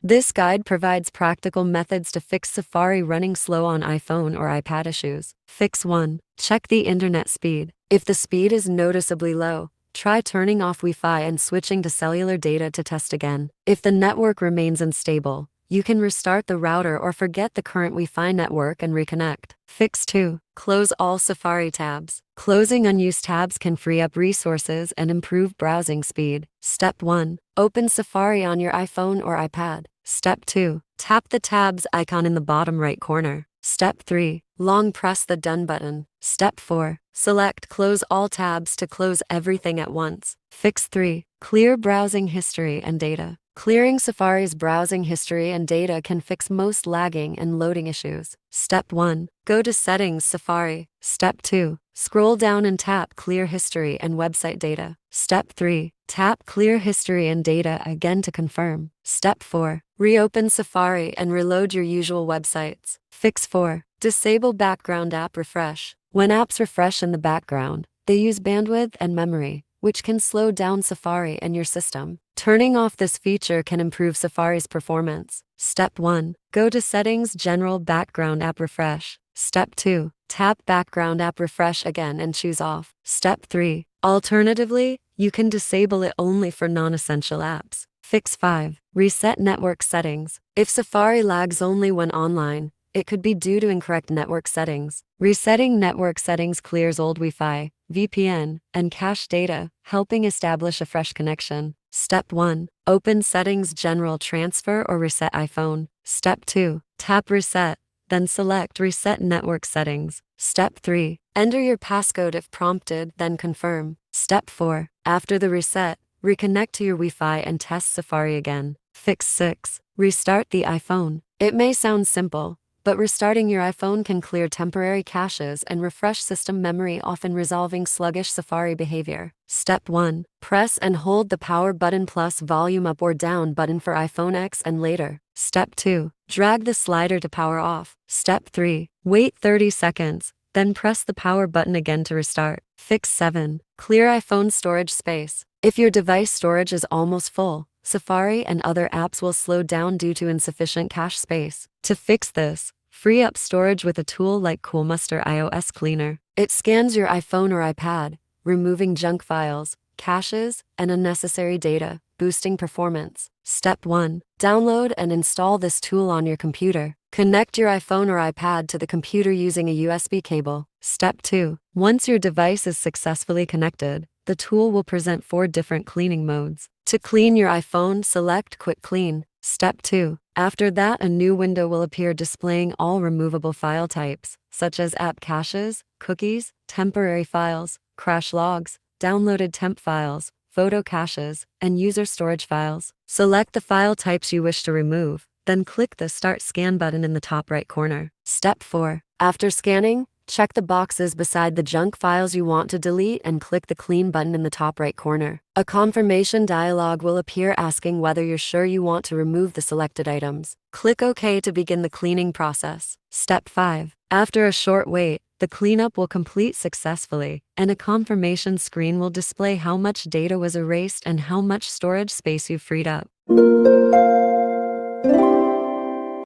This guide provides practical methods to fix Safari running slow on iPhone or iPad issues. Fix 1. Check the internet speed. If the speed is noticeably low, try turning off Wi-Fi and switching to cellular data to test again. If the network remains unstable, you can restart the router or forget the current Wi-Fi network and reconnect. Fix 2. Close all Safari tabs. Closing unused tabs can free up resources and improve browsing speed. Step 1. Open Safari on your iPhone or iPad. Step 2. Tap the tabs icon in the bottom right corner. Step 3. Long press the Done button. Step 4. Select Close all tabs to close everything at once. Fix 3. Clear browsing history and data. Clearing Safari's browsing history and data can fix most lagging and loading issues. Step 1. Go to Settings, Safari. Step 2. Scroll down and tap Clear History and Website Data. Step 3. Tap Clear History and Data again to confirm. Step 4. Reopen Safari and reload your usual websites. Fix 4. Disable Background App Refresh. When apps refresh in the background, they use bandwidth and memory, which can slow down Safari and your system. Turning off this feature can improve Safari's performance. Step 1. Go to Settings, General Background App Refresh. Step 2. Tap Background App Refresh again and choose Off. Step 3. Alternatively, you can disable it only for non-essential apps. Fix 5. Reset network settings. If Safari lags only when online, it could be due to incorrect network settings. Resetting network settings clears old Wi-Fi, VPN, and cache data, helping establish a fresh connection. Step 1. Open Settings, General Transfer or Reset iPhone. Step 2. Tap Reset, then select Reset Network Settings. Step 3. Enter your passcode if prompted, then confirm. Step 4. After the reset, reconnect to your Wi-Fi and test Safari again. Fix 6. Restart the iPhone. It may sound simple, but restarting your iPhone can clear temporary caches and refresh system memory, often resolving sluggish Safari behavior. Step 1. Press and hold the power button plus volume up or down button for iPhone X and later. Step 2. Drag the slider to power off. Step 3. Wait 30 seconds, then press the power button again to restart. Fix 7. Clear iPhone storage space. If your device storage is almost full, Safari and other apps will slow down due to insufficient cache space. To fix this, free up storage with a tool like Coolmuster iOS Cleaner. It scans your iPhone or iPad, removing junk files, caches, and unnecessary data, boosting performance. Step 1. Download and install this tool on your computer. Connect your iPhone or iPad to the computer using a USB cable. Step 2. Once your device is successfully connected, the tool will present 4 different cleaning modes. To clean your iPhone, select Quick Clean. Step 2. After that, a new window will appear displaying all removable file types, such as app caches, cookies, temporary files, crash logs, downloaded temp files, photo caches, and user storage files. Select the file types you wish to remove, then click the Start Scan button in the top right corner. Step 4. After scanning, check the boxes beside the junk files you want to delete and click the Clean button in the top right corner. A confirmation dialog will appear asking whether you're sure you want to remove the selected items. Click OK to begin the cleaning process. Step 5. After a short wait, the cleanup will complete successfully, and a confirmation screen will display how much data was erased and how much storage space you freed up.